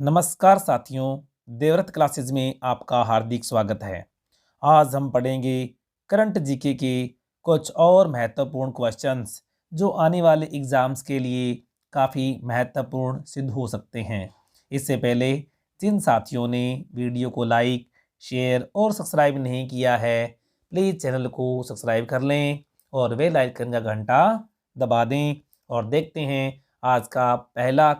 नमस्कार साथियों, देवव्रत क्लासेस में आपका हार्दिक स्वागत है। आज हम पढ़ेंगे करंट जीके के कुछ और महत्वपूर्ण क्वेश्चंस जो आने वाले एग्जाम्स के लिए काफ़ी महत्वपूर्ण सिद्ध हो सकते हैं। इससे पहले जिन साथियों ने वीडियो को लाइक, शेयर और सब्सक्राइब नहीं किया है, प्लीज़ चैनल को सब्सक्राइब कर लें और बेल आइकन का घंटा दबा दें। और देखते हैं आज का पहला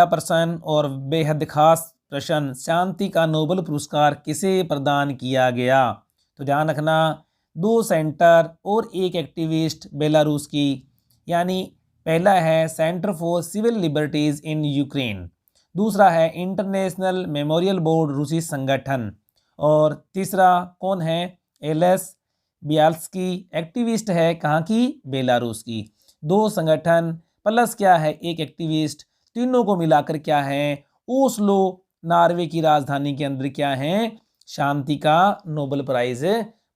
प्रश्न और बेहद खास प्रश्न, शांति का नोबेल पुरस्कार किसे प्रदान किया गया? तो ध्यान रखना, 2 सेंटर और एक एक्टिविस्ट बेलारूस की, यानी पहला है Center for Civil Liberties in Ukraine, दूसरा है इंटरनेशनल मेमोरियल बोर्ड रूसी संगठन, और तीसरा कौन है? एलएस बियाल्स्की, एक्टिविस्ट है कहाँ की? बेलारूस की। 2 संगठन प्लस क्या है? एक एक्टिविस्ट, तीनों को मिलाकर क्या है? ओस्लो, नॉर्वे की राजधानी के अंदर क्या है? शांति का नोबेल प्राइज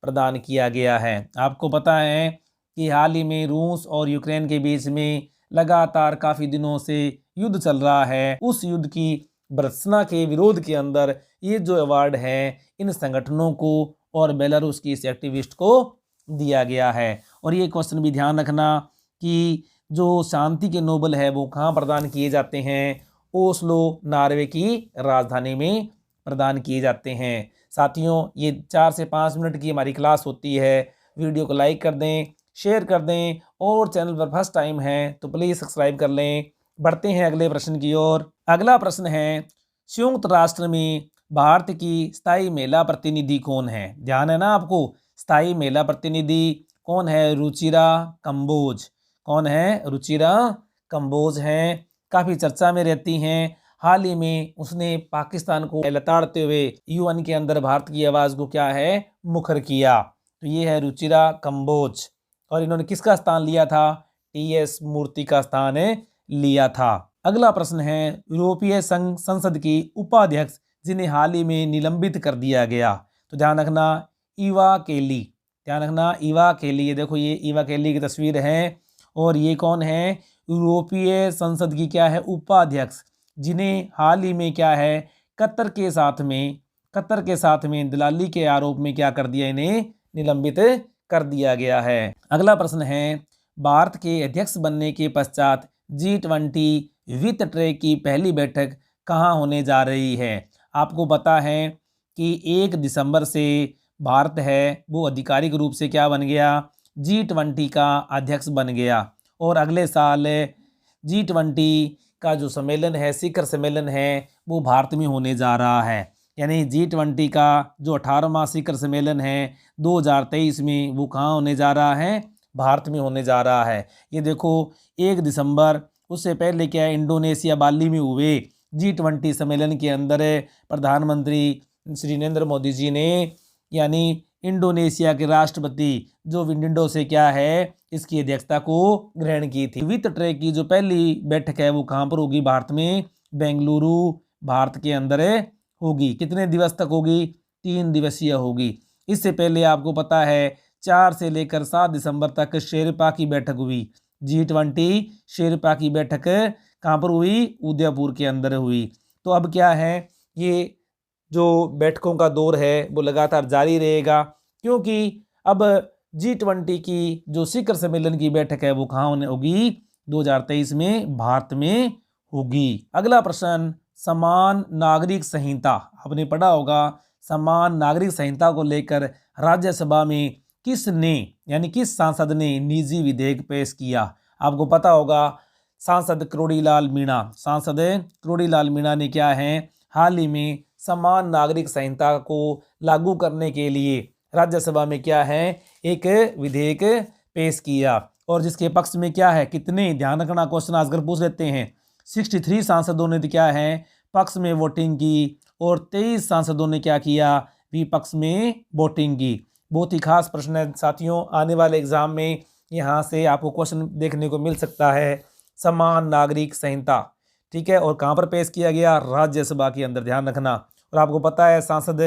प्रदान किया गया है। आपको पता है कि हाल ही में रूस और यूक्रेन के बीच में लगातार काफ़ी दिनों से युद्ध चल रहा है। उस युद्ध की भर्त्सना के विरोध के अंदर ये जो अवार्ड है इन संगठनों को और बेलारूस की इस एक्टिविस्ट को दिया गया है। और ये क्वेश्चन भी ध्यान रखना कि जो शांति के नोबेल है वो कहाँ प्रदान किए जाते हैं? ओस्लो, नॉर्वे की राजधानी में प्रदान किए जाते हैं। साथियों, ये 4 से 5 मिनट की हमारी क्लास होती है। वीडियो को लाइक कर दें, शेयर कर दें और चैनल पर फर्स्ट टाइम है तो प्लीज़ सब्सक्राइब कर लें। बढ़ते हैं अगले प्रश्न की ओर। अगला प्रश्न है, संयुक्त राष्ट्र में भारत की स्थायी महिला प्रतिनिधि कौन है? ध्यान है ना आपको, स्थायी महिला प्रतिनिधि कौन है? रुचिरा कंबोज। कौन है? रुचिरा कंबोज हैं, काफ़ी चर्चा में रहती हैं। हाल ही में उसने पाकिस्तान को लताड़ते हुए यूएन के अंदर भारत की आवाज़ को क्या है? मुखर किया। तो ये है रुचिरा कंबोज। और इन्होंने किसका स्थान लिया था? टीएस मूर्ति का स्थान लिया था। अगला प्रश्न है, यूरोपीय संघ संसद की उपाध्यक्ष जिन्हें हाल ही में निलंबित कर दिया गया। तो ध्यान रखना, ईवा केली। ध्यान रखना, ईवा केली। ये देखो, ये ईवा केली की तस्वीर है। और ये कौन है? यूरोपीय संसद की क्या है? उपाध्यक्ष, जिन्हें हाल ही में क्या है? कतर के साथ में दलाली के आरोप में क्या कर दिया? इन्हें निलंबित कर दिया गया है। अगला प्रश्न है, भारत के अध्यक्ष बनने के पश्चात G20 वित्त ट्रैक की पहली बैठक कहाँ होने जा रही है? आपको पता है कि 1 दिसंबर से भारत है वो आधिकारिक रूप से क्या बन गया? G20 का अध्यक्ष बन गया। और अगले साल G20 का जो सम्मेलन है, शिखर सम्मेलन है, वो भारत में होने जा रहा है। यानी G20 का जो 18वां शिखर सम्मेलन है 2023 में, वो कहाँ होने जा रहा है? भारत में होने जा रहा है। ये देखो, 1 दिसंबर, उससे पहले क्या है? इंडोनेशिया बाली में हुए G20 सम्मेलन के अंदर प्रधानमंत्री श्री नरेंद्र मोदी जी ने, यानी इंडोनेशिया के राष्ट्रपति जो विंडो से क्या है? इसकी अध्यक्षता को ग्रहण की थी। वित्त ट्रैक की जो पहली बैठक है वो कहाँ पर होगी? भारत में, बेंगलुरु, भारत के अंदर होगी। कितने दिवस तक होगी? 3 दिवसीय होगी। इससे पहले आपको पता है 4 से लेकर 7 दिसंबर तक शेरपा की बैठक हुई। G20 शेरपा की बैठक कहाँ पर हुई? उदयपुर के अंदर हुई। तो अब क्या है? ये जो बैठकों का दौर है वो लगातार जारी रहेगा, क्योंकि अब G20 की जो शिखर सम्मेलन की बैठक है वो कहाँ होने होगी? 2023 में भारत में होगी। अगला प्रश्न, समान नागरिक संहिता, आपने पढ़ा होगा। समान नागरिक संहिता को लेकर राज्यसभा में किसने, यानी किस सांसद ने निजी विधेयक पेश किया? आपको पता होगा, सांसद करोड़ीलाल मीणा ने क्या है? हाल ही में समान नागरिक संहिता को लागू करने के लिए राज्यसभा में क्या है? एक विधेयक पेश किया। और जिसके पक्ष में क्या है? कितने, ध्यान रखना, क्वेश्चन आंसर पूछ लेते हैं। 63 सांसदों ने क्या है? पक्ष में वोटिंग की, और 23 सांसदों ने क्या किया? विपक्ष में वोटिंग की। बहुत ही खास प्रश्न है साथियों, आने वाले एग्जाम में यहाँ से आपको क्वेश्चन देखने को मिल सकता है। समान नागरिक संहिता, ठीक है, और कहाँ पर पेश किया गया? राज्यसभा के अंदर, ध्यान रखना। और आपको पता है सांसद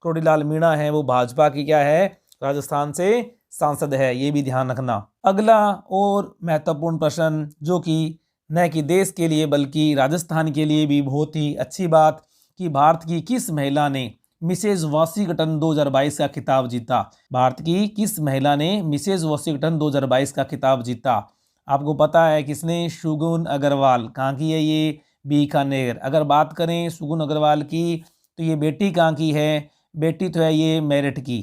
करोड़ीलाल मीणा है वो भाजपा की क्या है? राजस्थान से सांसद है, ये भी ध्यान रखना। अगला और महत्वपूर्ण प्रश्न जो कि न कि देश के लिए बल्कि राजस्थान के लिए भी बहुत ही अच्छी बात कि भारत की किस महिला ने मिसेज वाशिंगटन 2022 का खिताब जीता। भारत की किस महिला ने मिसेज वाशिंगटन 2022 का खिताब जीता? आपको पता है किसने? शगुन अग्रवाल। कहाँ की है ये? बीकानेर। अगर बात करें शगुन अग्रवाल की तो ये बेटी कहाँ की है? बेटी तो है ये मेरठ की।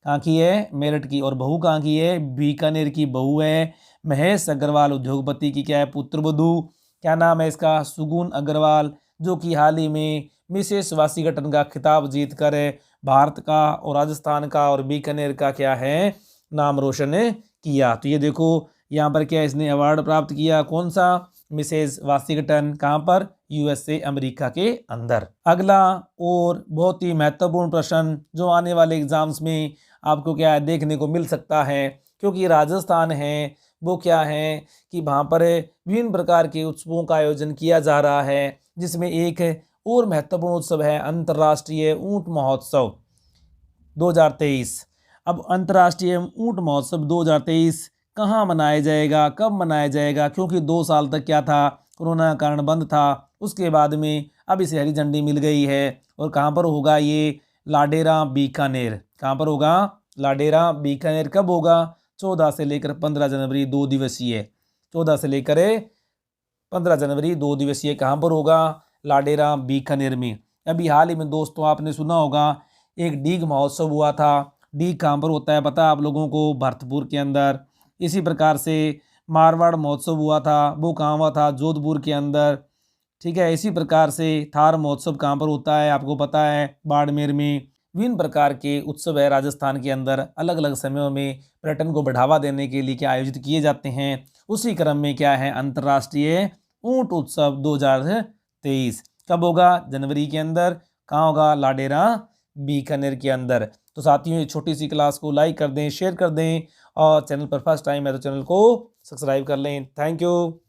कहाँ की है? मेरठ की। और बहू कहाँ की है? बीकानेर की बहू है। महेश अग्रवाल उद्योगपति की क्या है? पुत्रवधू। क्या नाम है इसका? शगुन अग्रवाल, जो कि हाल ही में मिसेस वाशिंगटन का खिताब जीत कर भारत का और राजस्थान का और बीकानेर का क्या है? नाम रोशन किया। तो ये देखो यहाँ पर क्या इसने अवार्ड प्राप्त किया। कौन सा? Mrs Washington. कहाँ पर? यूएसए, अमेरिका के अंदर। अगला और बहुत ही महत्वपूर्ण प्रश्न जो आने वाले एग्जाम्स में आपको क्या है देखने को मिल सकता है, क्योंकि राजस्थान है वो क्या है कि वहाँ पर विभिन्न प्रकार के उत्सवों का आयोजन किया जा रहा है, जिसमें एक और महत्वपूर्ण उत्सव है अंतर्राष्ट्रीय ऊंट महोत्सव 2023। अब अंतर्राष्ट्रीय ऊंट महोत्सव 2023 कहाँ मनाया जाएगा, कब मनाया जाएगा? क्योंकि 2 साल तक क्या था? कोरोना के कारण बंद था। उसके बाद में अब इसे हरी झंडी मिल गई है। और कहाँ पर होगा ये? लाडेरा, बीकानेर। कहाँ पर होगा? लाडेरा, बीकानेर। कब होगा? 14 से लेकर 15 जनवरी 2 दिवसीय। 14 से लेकर 15 जनवरी 2 दिवसीय कहाँ पर होगा? लाडेरा, बीकानेर में। अभी हाल ही में दोस्तों आपने सुना होगा एक डीग महोत्सव हुआ था। डीग कहाँ पर होता है पता है आप लोगों को? भरतपुर के अंदर। इसी प्रकार से मारवाड़ महोत्सव हुआ था, वो कहाँ हुआ था? जोधपुर के अंदर। ठीक है। इसी प्रकार से थार महोत्सव कहाँ पर होता है आपको पता है? बाड़मेर में। विभिन्न प्रकार के उत्सव है राजस्थान के अंदर, अलग अलग समयों में पर्यटन को बढ़ावा देने के लिए क्या आयोजित किए जाते हैं। उसी क्रम में क्या है? अंतर्राष्ट्रीय ऊंट उत्सव 2023 कब होगा? जनवरी के अंदर। कहाँ होगा? लाडेरा, बीकानेर के अंदर। तो साथियों ये छोटी सी क्लास को लाइक कर दें, शेयर कर दें और चैनल पर फर्स्ट टाइम है तो चैनल को सब्सक्राइब कर लें। Thank you.